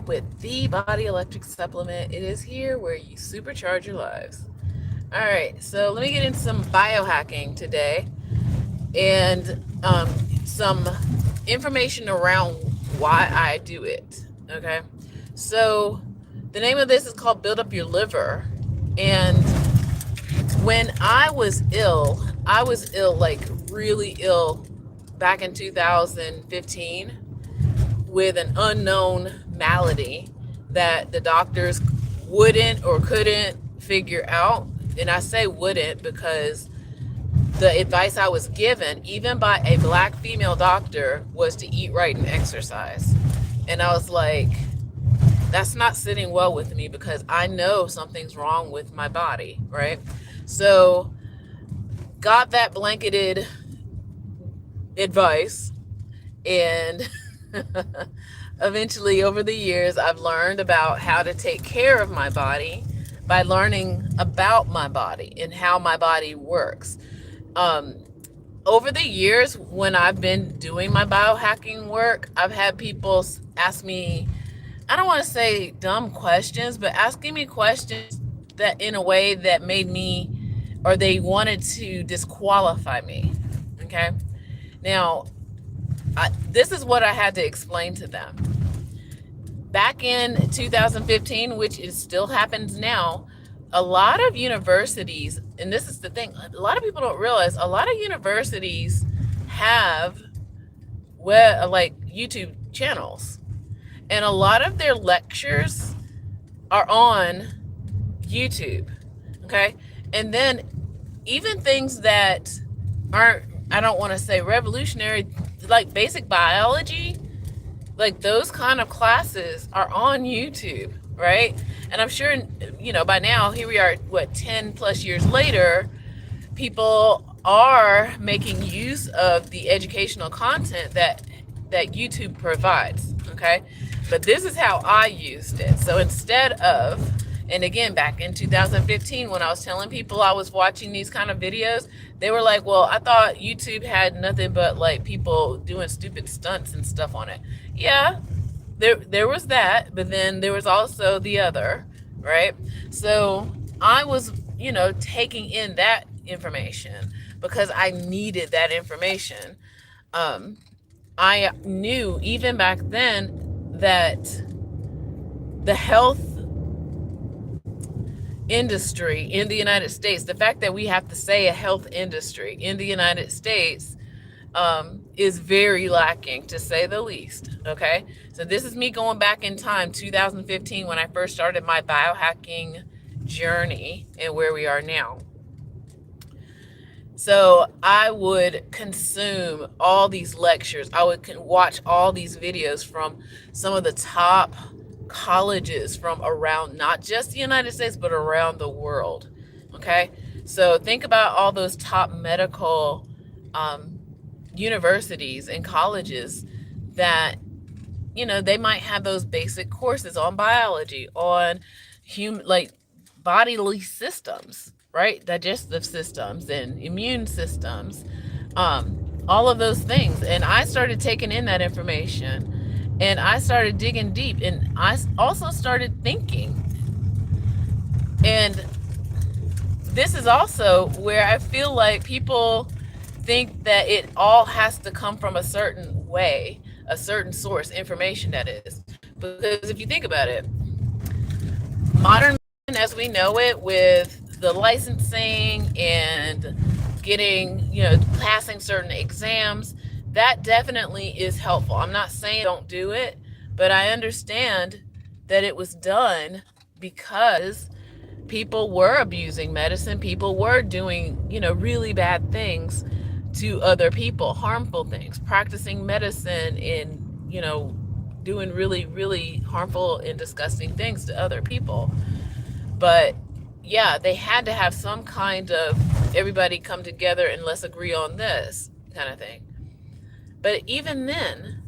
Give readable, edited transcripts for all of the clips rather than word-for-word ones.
with the Body Electric Supplement. It is here where you supercharge your lives. All right, so let me get into some biohacking today and some information around why I do it. Okay, so the name of this is called Build Up Your Liver. And when I was ill, like really ill, back in 2015 with an unknown malady that the doctors wouldn't or couldn't figure out. And I say wouldn't because the advice I was given, even by a black female doctor, was to eat right and exercise. And I was like, that's not sitting well with me because I know something's wrong with my body, right? So, got that blanketed advice, and eventually over the years I've learned about how to take care of my body by learning about my body and how my body works. um, Over the years when I've been doing my biohacking work, I've had people ask me, I don't want to say dumb questions, but asking me questions that in a way that made me, or they wanted to disqualify me. Okay, now this is what I had to explain to them. Back in 2015, which is still happens now, a lot of universities, and this is the thing, a lot of people don't realize, a lot of universities have like YouTube channels, and a lot of their lectures are on YouTube. Okay, and then even things that aren't, I don't want to say revolutionary, like basic biology, like those kind of classes are on YouTube, right? And I'm sure, by now, here we are, 10 plus years later, people are making use of the educational content that YouTube provides, okay? But this is how I used it. So instead of, and again, back in 2015, when I was telling people I was watching these kind of videos, they were like, well, I thought YouTube had nothing but like people doing stupid stunts and stuff on it. Yeah, there was that, but then there was also the other, right? So I was, taking in that information because I needed that information. I knew even back then that the health industry in the United States, the fact that we have to say a health industry in the United States, is very lacking, to say the least. Okay, so this is me going back in time, 2015, when I first started my biohacking journey and where we are now. So I would consume all these lectures. I would watch all these videos from some of the top colleges from around, not just the United States, but around the world. Okay, so think about all those top medical universities and colleges that, they might have those basic courses on biology, on like bodily systems, right? Digestive systems and immune systems, all of those things. And I started taking in that information, and I started digging deep, and I also started thinking. And this is also where I feel like people think that it all has to come from a certain way, a certain source, information that is. Because if you think about it, modern medicine as we know it, with the licensing and getting, passing certain exams, that definitely is helpful. I'm not saying don't do it, but I understand that it was done because people were abusing medicine. People were doing, really bad things to other people, harmful things, practicing medicine and, doing really, really harmful and disgusting things to other people. But yeah, they had to have some kind of everybody come together and let's agree on this kind of thing. But even then,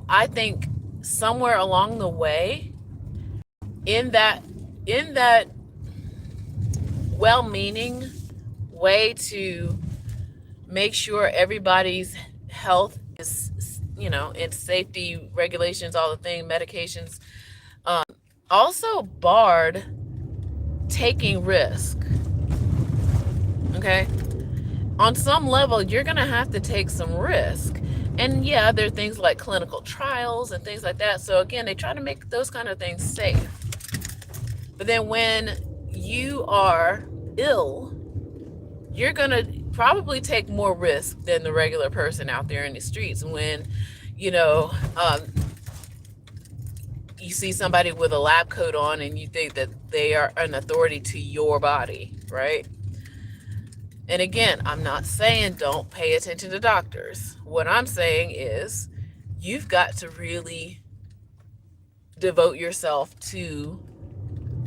I think somewhere along the way, in that well-meaning way to make sure everybody's health is and safety regulations, all the thing, medications, also barred taking risk. Okay. On some level, you're going to have to take some risk. And yeah, there are things like clinical trials and things like that. So again, they try to make those kind of things safe. But then when you are ill, you're going to probably take more risk than the regular person out there in the streets. When, you know, you see somebody with a lab coat on and you think that they are an authority to your body, right? And again, I'm not saying don't pay attention to doctors. What I'm saying is you've got to really devote yourself to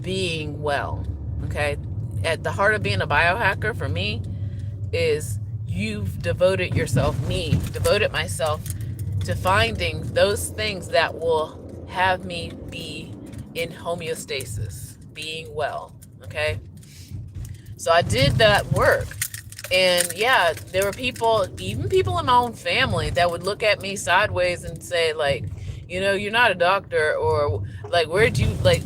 being well, okay? At the heart of being a biohacker for me is you've devoted myself to finding those things that will have me be in homeostasis, being well, okay? So I did that work. And yeah, there were people, even people in my own family, that would look at me sideways and say, like, you're not a doctor, or like, where'd you, like,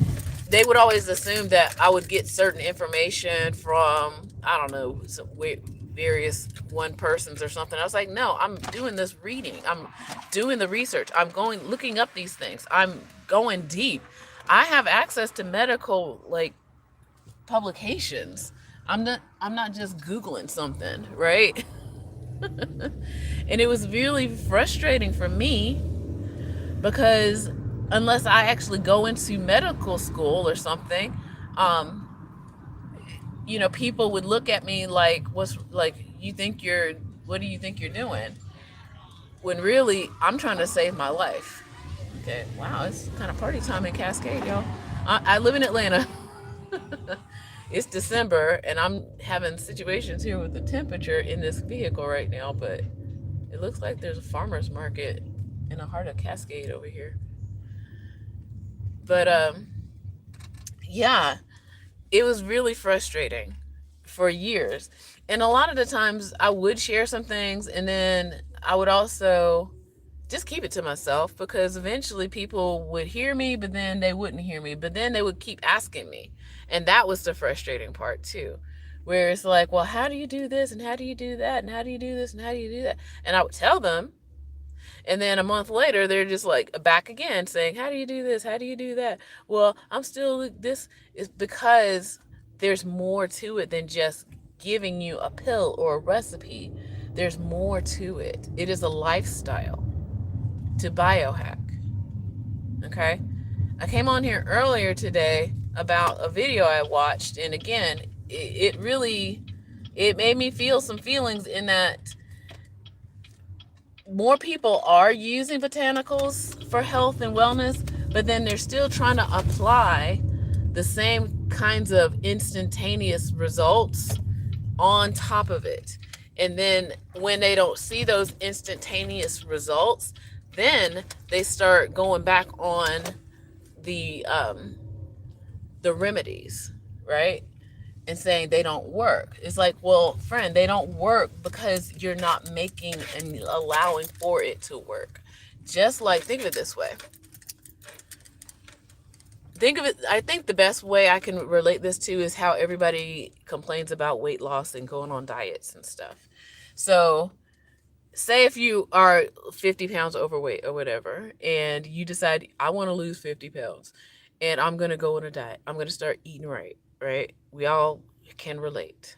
they would always assume that I would get certain information from, I don't know, some various one persons or something. I was like, no, I'm doing this reading. I'm doing the research. I'm looking up these things. I'm going deep. I have access to medical, like, publications. I'm not just Googling something, right? And it was really frustrating for me because unless I actually go into medical school or something, people would look at me like, what do you think you're doing? When really, I'm trying to save my life. Okay, wow, it's kind of party time in Cascade, y'all. I live in Atlanta. It's December, and I'm having situations here with the temperature in this vehicle right now, but it looks like there's a farmer's market in the heart of Cascade over here. But yeah, it was really frustrating for years. And a lot of the times I would share some things, and then I would also just keep it to myself, because eventually people would hear me, but then they wouldn't hear me, but then they would keep asking me. And that was the frustrating part too, where it's like, well, how do you do this, and how do you do that, and how do you do this, and how do you do that? And I would tell them, and then a month later they're just like back again saying, how do you do this, how do you do that? Well, I'm still, this is because there's more to it than just giving you a pill or a recipe. There's more to it. It is a lifestyle to biohack. Okay, I came on here earlier today about a video I watched, and again, it made me feel some feelings in that more people are using botanicals for health and wellness, but then they're still trying to apply the same kinds of instantaneous results on top of it. And then when they don't see those instantaneous results, then they start going back on the remedies, right? And saying they don't work. It's like, well, friend, they don't work because you're not making and allowing for it to work. Just like, think of it this way. I think the best way I can relate this to is how everybody complains about weight loss and going on diets and stuff. So say if you are 50 pounds overweight or whatever, and you decide, I want to lose 50 pounds and I'm going to go on a diet. I'm going to start eating right? We all can relate.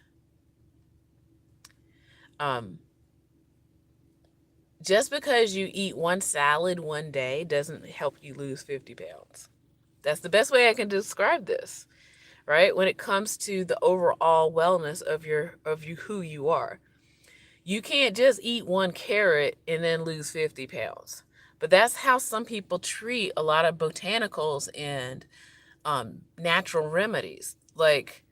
Just because you eat one salad one day doesn't help you lose 50 pounds. That's the best way I can describe this, right? When it comes to the overall wellness of who you are. You can't just eat one carrot and then lose 50 pounds. But that's how some people treat a lot of botanicals and natural remedies. Like,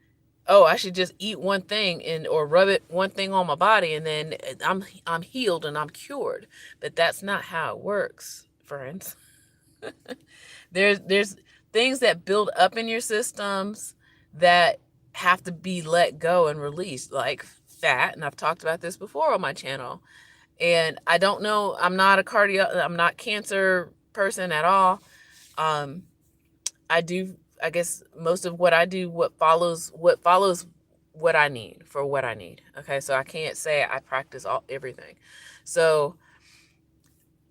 oh, I should just eat one thing or rub one thing on my body, and then I'm healed and I'm cured. But that's not how it works, friends. There's things that build up in your systems that have to be let go and released, like fat, and I've talked about this before on my channel, And I don't know, I'm not cancer person at all. Um, I guess most of what I do, what follows what I need for what I need. Okay. So I can't say I practice everything. So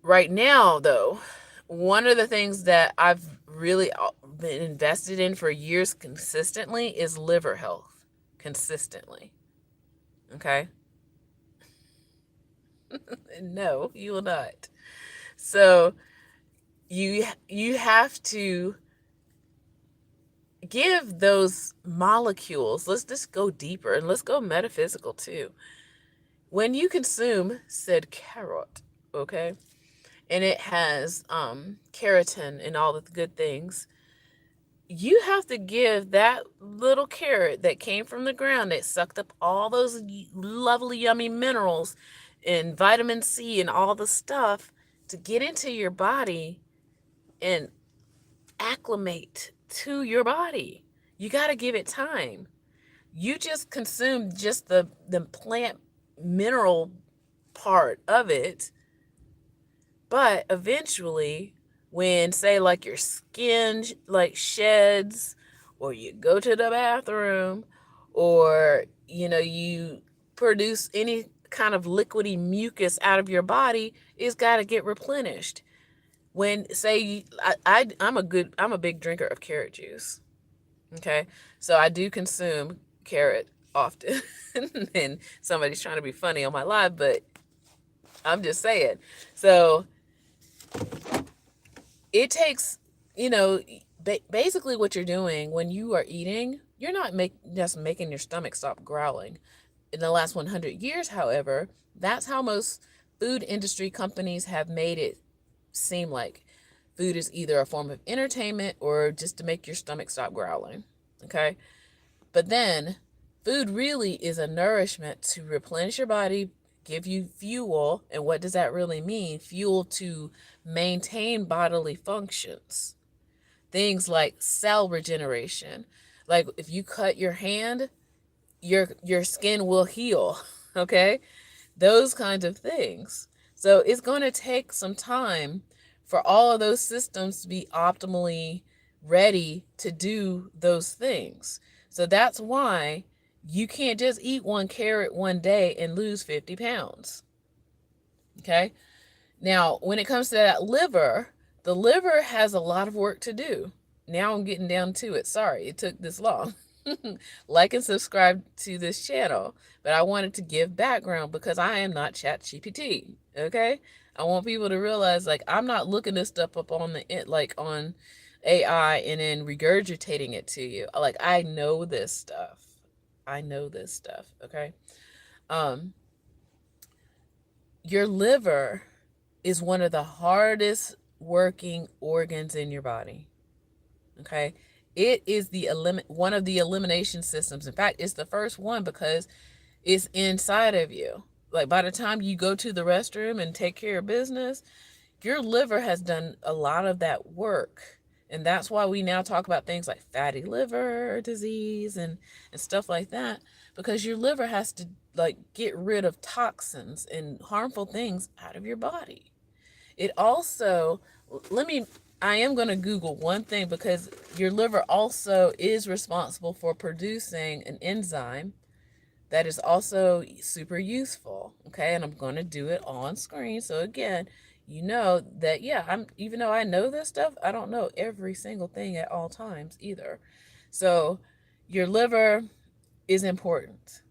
right now though, one of the things that I've really been invested in for years consistently is liver health. Consistently. Okay. No, you will not. So you have to give those molecules, let's just go deeper and let's go metaphysical too. When you consume said carrot, okay, and it has keratin and all the good things, you have to give that little carrot that came from the ground that sucked up all those lovely yummy minerals and vitamin C and all the stuff to get into your body and acclimate to your body. You got to give it time. You just consume just the plant mineral part of it, but eventually when say like your skin like sheds, or you go to the bathroom, or you produce any kind of liquidy mucus out of your body, it's got to get replenished. When say I'm a big drinker of carrot juice. Okay. So I do consume carrot often. And somebody's trying to be funny on my live, but I'm just saying. So it takes, basically what you're doing when you are eating, you're not just making your stomach stop growling. In the last 100 years, however, that's how most food industry companies have made it seem like food is either a form of entertainment or just to make your stomach stop growling. Okay. But then food really is a nourishment to replenish your body, give you fuel. And what does that really mean? Fuel to maintain bodily functions. Things like cell regeneration. Like if you cut your hand, your skin will heal. Okay? Those kinds of things. So it's going to take some time for all of those systems to be optimally ready to do those things. So that's why you can't just eat one carrot one day and lose 50 pounds. Okay? Now, when it comes to that liver, the liver has a lot of work to do. Now I'm getting down to it. Sorry, it took this long. Like and subscribe to this channel. But I wanted to give background because I am not ChatGPT. Okay? I want people to realize, like, I'm not looking this stuff up on on AI and then regurgitating it to you. Like, I know this stuff. I know this stuff. Okay? Um, your liver is one of the hardest working organs in your body. Okay? It is one of the elimination systems. In fact, it's the first one because it's inside of you. Like by the time you go to the restroom and take care of business, your liver has done a lot of that work. And that's why we now talk about things like fatty liver disease and stuff like that, because your liver has to like get rid of toxins and harmful things out of your body. It also, I am going to Google one thing because your liver also is responsible for producing an enzyme that is also super useful. Okay. And I'm going to do it on screen. So again, you know that, yeah, even though I know this stuff, I don't know every single thing at all times either. So your liver is important.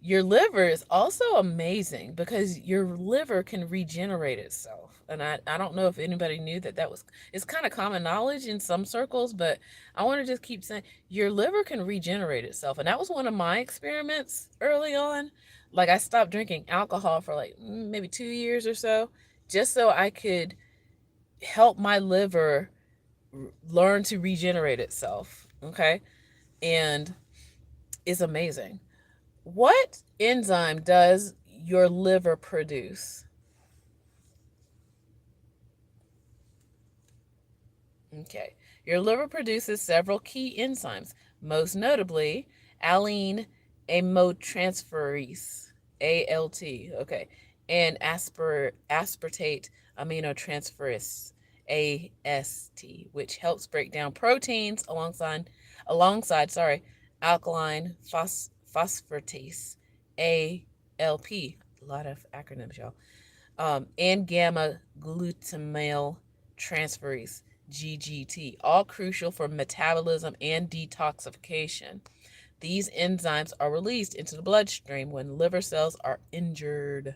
Your liver is also amazing because your liver can regenerate itself. And I don't know if anybody knew it's kind of common knowledge in some circles, but I want to just keep saying your liver can regenerate itself. And that was one of my experiments early on. Like I stopped drinking alcohol for like maybe 2 years or so, just so I could help my liver learn to regenerate itself. Okay. And it's amazing. What enzyme does your liver produce? Okay. Your liver produces several key enzymes, most notably alanine aminotransferase, ALT. Okay. and aspartate aminotransferase AST, which helps break down proteins alongside alkaline phosphatase ALP. A lot of acronyms, y'all. And gamma glutamyl transferase GGT, all crucial for metabolism and detoxification. These enzymes are released into the bloodstream when liver cells are injured,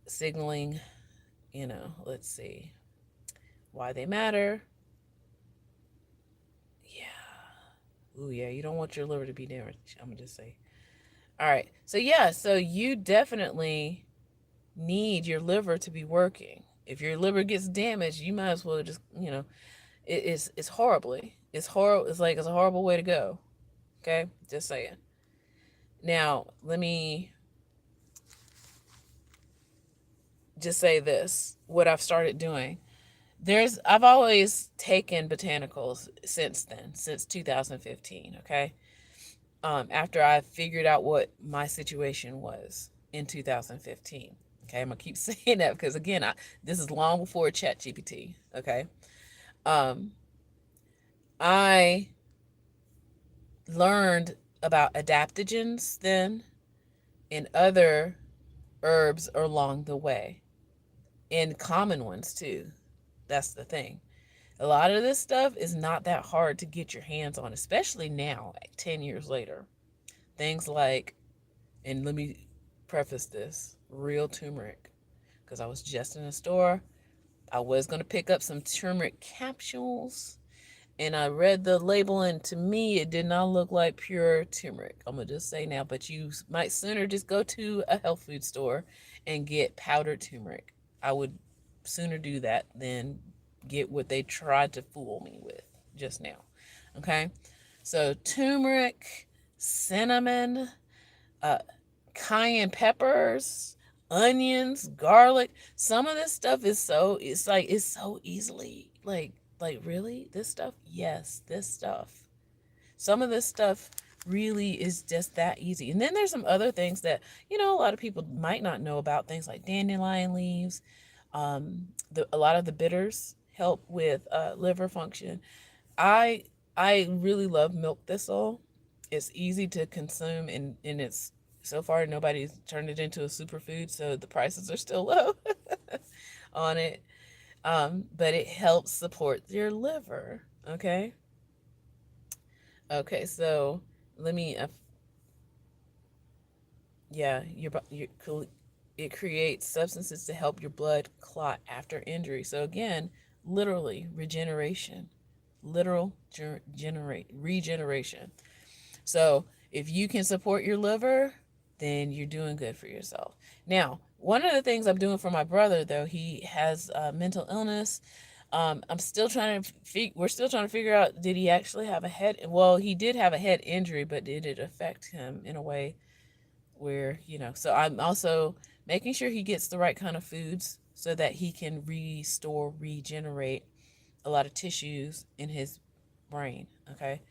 signaling, let's see why they matter. Yeah. Ooh, yeah, you don't want your liver to be damaged. I'm going to just say. All right. So, yeah, so you definitely need your liver to be working. If your liver gets damaged, you might as well just, it's horribly. It's horrible. It's like it's a horrible way to go. Okay? Just saying. Now, let me just say this, what I've started doing. I've always taken botanicals since then, since 2015, okay? After I figured out what my situation was in 2015. Okay, I'm gonna keep saying that because again, this is long before ChatGPT. Okay, um, I learned about adaptogens then and other herbs along the way, and common ones too. That's the thing. A lot of this stuff is not that hard to get your hands on, especially now, 10 years later. Things like, and let me preface this, real turmeric, because I was just in a store. I was going to pick up some turmeric capsules, and I read the label, and to me, it did not look like pure turmeric. I'm going to just say now, but you might sooner just go to a health food store and get powdered turmeric. I would sooner do that than get what they tried to fool me with just now. Okay? So, turmeric, cinnamon, uh, cayenne peppers, onions, garlic. Some of this stuff is it's so easily like really this stuff. Yes, this stuff. Some of this stuff really is just that easy. And then there's some other things that a lot of people might not know about. Things like dandelion leaves. A lot of the bitters help with liver function. I I really love milk thistle. It's easy to consume, and it's so far nobody's turned it into a superfood, so the prices are still low on it. But it helps support your liver. Okay. Okay. So let me. Yeah. It creates substances to help your blood clot after injury. So again, literally regeneration, literal generate regeneration. So if you can support your liver, then you're doing good for yourself. Now, one of the things I'm doing for my brother, though, he has mental illness. I'm still trying to we're still trying to figure out, did he actually have a head? Well, he did have a head injury, but did it affect him in a way where, so I'm also making sure he gets the right kind of foods so that he can regenerate a lot of tissues in his brain. Okay.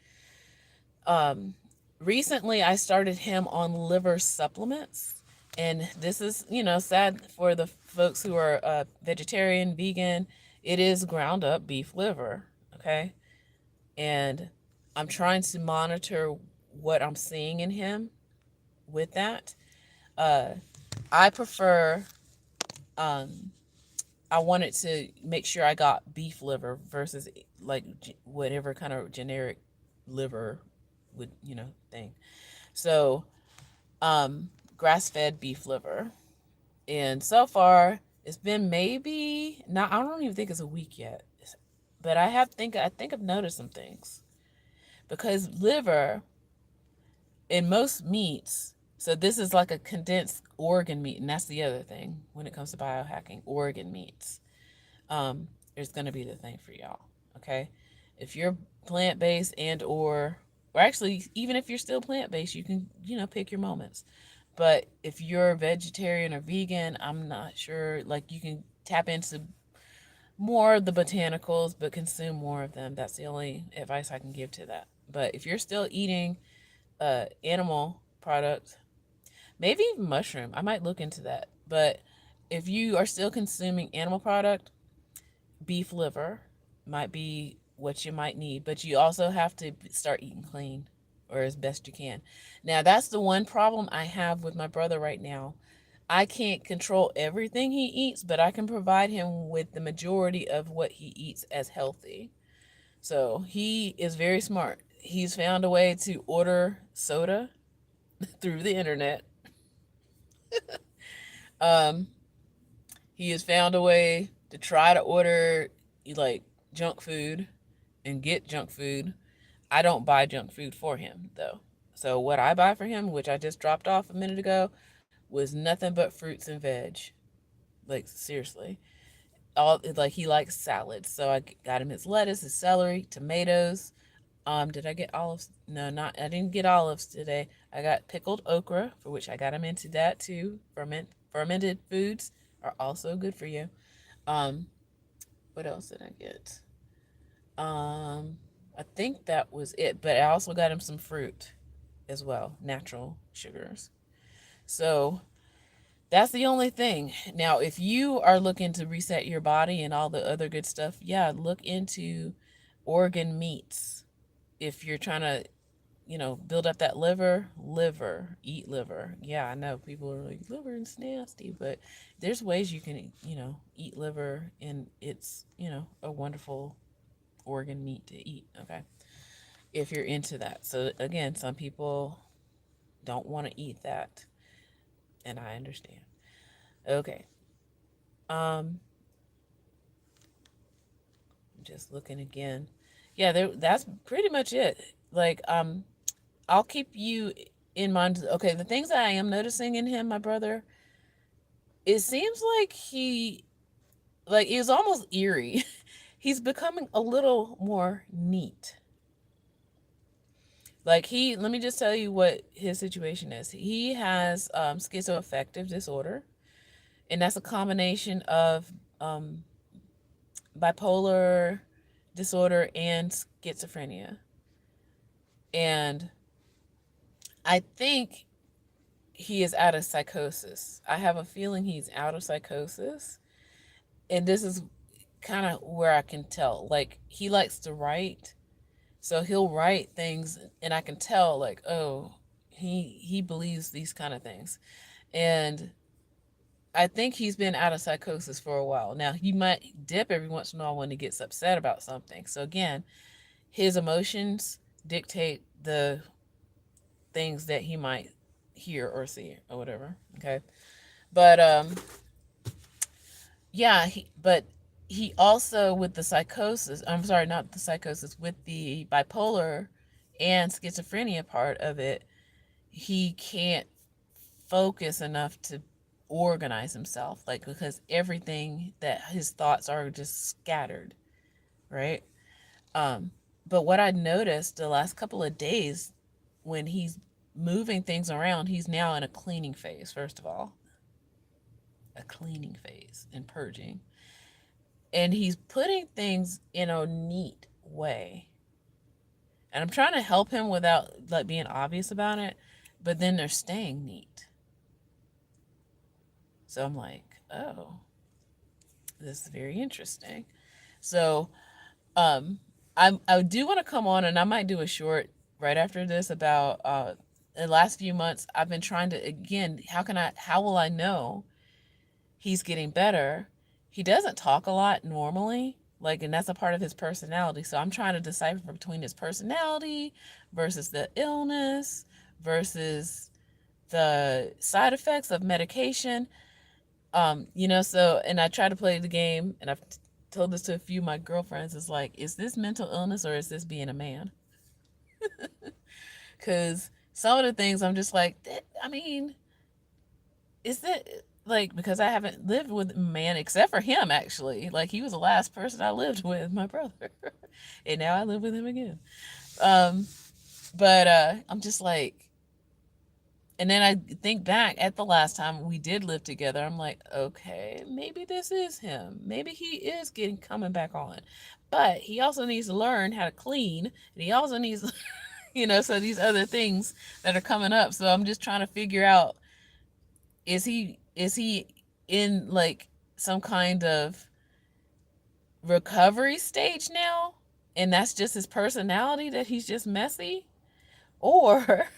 Um, Recently I started him on liver supplements, and this is sad for the folks who are vegetarian, vegan. It is ground up beef liver. Okay. And I'm trying to monitor what I'm seeing in him with that. uh I prefer, um I wanted to make sure I got beef liver versus like whatever kind of generic liver would thing. So, grass-fed beef liver. And so far, it's been maybe not. I don't even think it's a week yet, but I think I've noticed some things because liver in most meats. So this is like a condensed organ meat, and that's the other thing when it comes to biohacking. Organ meats, is going to be the thing for y'all. Okay, if you're plant-based or actually even if you're still plant-based, you can pick your moments. But if you're vegetarian or vegan, I'm not sure. Like, you can tap into more of the botanicals, but consume more of them. That's the only advice I can give to that. But if you're still eating animal products, maybe even mushroom, I might look into that. But if you are still consuming animal product, beef liver might be what you might need, but you also have to start eating clean or as best you can. Now, that's the one problem I have with my brother right now. I can't control everything he eats, but I can provide him with the majority of what he eats as healthy. So he is very smart. He's found a way to order soda through the internet. Um, he has found a way to try to order like junk food and get junk food. I don't buy junk food for him though. So what I buy for him, which I just dropped off a minute ago, was nothing but fruits and veg. Like seriously. All like he likes salads. So I got him his lettuce, his celery, tomatoes. Did I get olives? No, not I didn't get olives today. I got pickled okra, for which I got him into that too. Fermented foods are also good for you. Um, what else did I get? I think that was it, but I also got him some fruit as well, natural sugars. So that's the only thing. Now, if you are looking to reset your body and all the other good stuff, yeah, look into organ meats. If you're trying to, build up that eat liver. Yeah, I know people are like, liver is nasty, but there's ways you can, eat liver and it's, a wonderful organ meat to eat. Okay. If you're into that. So again, some people don't want to eat that, and I understand. Okay. Um, just looking again. Yeah, that's pretty much it. Like, I'll keep you in mind. Okay, the things that I am noticing in him, my brother, it seems like he's almost eerie. He's becoming a little more neat. Like let me just tell you what his situation is. He has schizoaffective disorder, and that's a combination of um, bipolar disorder and schizophrenia. And I think he is out of psychosis. I have a feeling he's out of psychosis. And this is kind of where I can tell. Like, he likes to write. So he'll write things, and I can tell, like, oh, he believes these kind of things. And I think he's been out of psychosis for a while. Now, he might dip every once in a while when he gets upset about something. So, again, his emotions dictate the things that he might hear or see or whatever. Okay. But, yeah, but he also, with the psychosis, I'm sorry, not the psychosis, with the bipolar and schizophrenia part of it, he can't focus enough to organize himself, like, because everything that his thoughts are just scattered, right? But what I noticed the last couple of days, when he's moving things around, he's now in a cleaning phase. First of all, a cleaning phase and purging, and he's putting things in a neat way. And I'm trying to help him without like being obvious about it, but then they're staying neat. So I'm like, oh, this is very interesting. So I do want to come on, and I might do a short right after this about the last few months I've been trying to, again, how will I know he's getting better? He doesn't talk a lot normally, like, and that's a part of his personality. So I'm trying to decipher between his personality versus the illness versus the side effects of medication. So, and I try to play the game, and I've told this to a few of my girlfriends. It's like, is this mental illness or is this being a man? Because some of the things I'm just like, I mean, is that like, because I haven't lived with a man except for him, actually. Like, he was the last person I lived with, my brother. And now I live with him again. Um, but I'm just like, and then I think back at the last time we did live together. I'm like, okay, maybe this is him. Maybe he is coming back on. But he also needs to learn how to clean. And he also needs, so these other things that are coming up. So I'm just trying to figure out, is he in like some kind of recovery stage now, and that's just his personality, that he's just messy? Or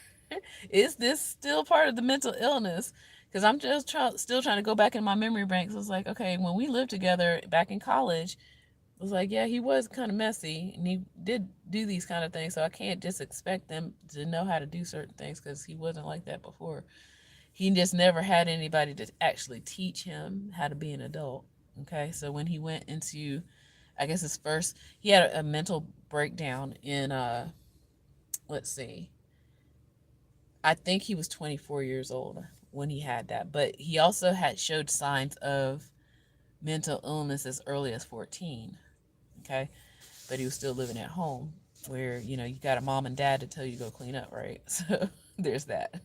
is this still part of the mental illness? Because I'm just still trying to go back in my memory banks. It's like, okay, when we lived together back in college, it was like, yeah, he was kind of messy and he did do these kind of things. So I can't just expect them to know how to do certain things because he wasn't like that before. He just never had anybody to actually teach him how to be an adult. Okay, so when he went into, I guess his first, he had a mental breakdown in, let's see, I think he was 24 years old when he had that, but he also had showed signs of mental illness as early as 14. Okay, but he was still living at home where, you got a mom and dad to tell you to go clean up, right? So there's that.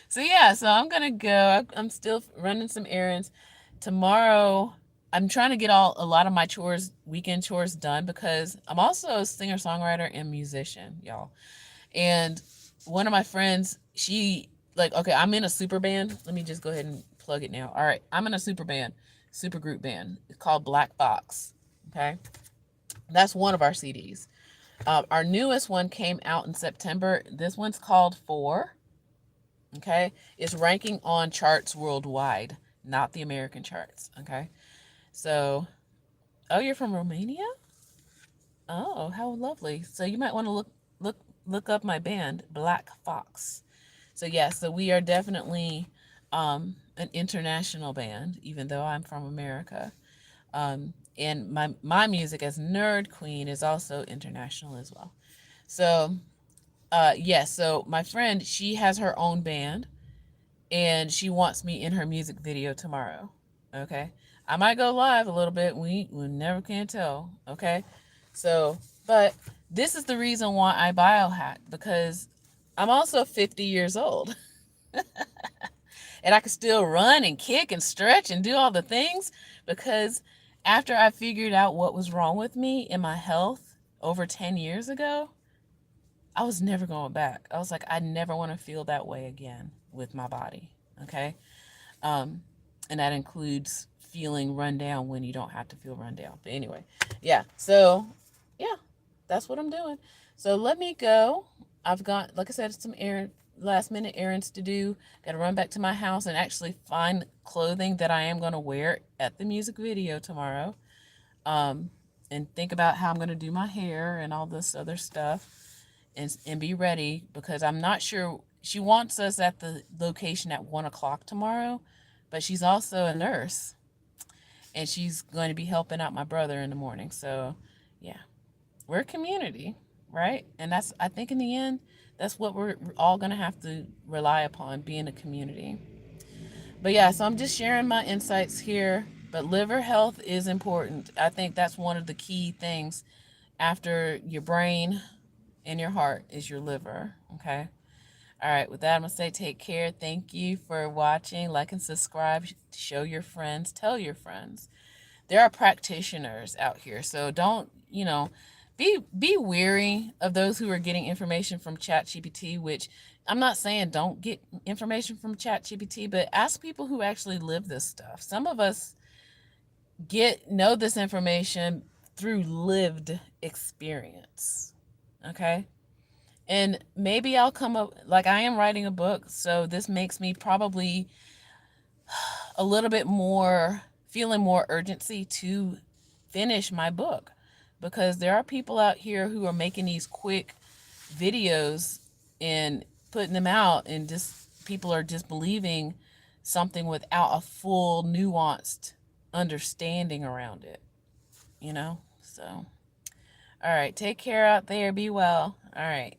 So yeah, so I'm gonna go. I'm still running some errands. Tomorrow, I'm trying to get a lot of my chores, weekend chores done, because I'm also a singer-songwriter and musician, y'all. And one of my friends, she, like, okay, I'm in a super band. Let me just go ahead and plug it now. All right, I'm in a super group band. It's called Black Box. Okay, that's one of our CDs. Our newest one came out in September. This one's called Four. Okay, it's ranking on charts worldwide, not the American charts. Okay, so, oh, you're from Romania? Oh, how lovely. So you might want to look up my band, Black Fox. So yeah, so we are definitely an international band, even though I'm from America. And my music as Nerd Queen is also international as well. So yes, so my friend, she has her own band, and she wants me in her music video tomorrow. Okay, I might go live a little bit. We never can tell. Okay, so, but this is the reason why I biohack, because I'm also 50 years old. And I can still run and kick and stretch and do all the things, because after I figured out what was wrong with me in my health over 10 years ago, I was never going back. I was like, I never want to feel that way again with my body. Okay. Um, and that includes feeling run down when you don't have to feel run down. But anyway, yeah. So, yeah, that's what I'm doing. So let me go. I've got, like I said, some last minute errands to do. Got to run back to my house and actually find clothing that I am going to wear at the music video tomorrow. And think about how I'm going to do my hair and all this other stuff, and be ready, because I'm not sure. She wants us at the location at 1 o'clock tomorrow, but she's also a nurse and she's going to be helping out my brother in the morning. So, yeah, we're a community, right? And that's, I think, in the end, that's what we're all going to have to rely upon, being a community. But yeah, so I'm just sharing my insights here. But liver health is important. I think that's one of the key things after your brain and your heart is your liver. Okay. All right. With that, I'm going to say take care. Thank you for watching. Like and subscribe. Show your friends. Tell your friends. There are practitioners out here. So don't, be weary of those who are getting information from ChatGPT, which I'm not saying don't get information from ChatGPT, but ask people who actually live this stuff. Some of us know this information through lived experience. Okay? And maybe I'll come up, like, I am writing a book, so this makes me probably a little bit more, feeling more urgency to finish my book, because there are people out here who are making these quick videos and putting them out, and just people are just believing something without a full nuanced understanding around it, So, all right, take care out there. Be well. All right.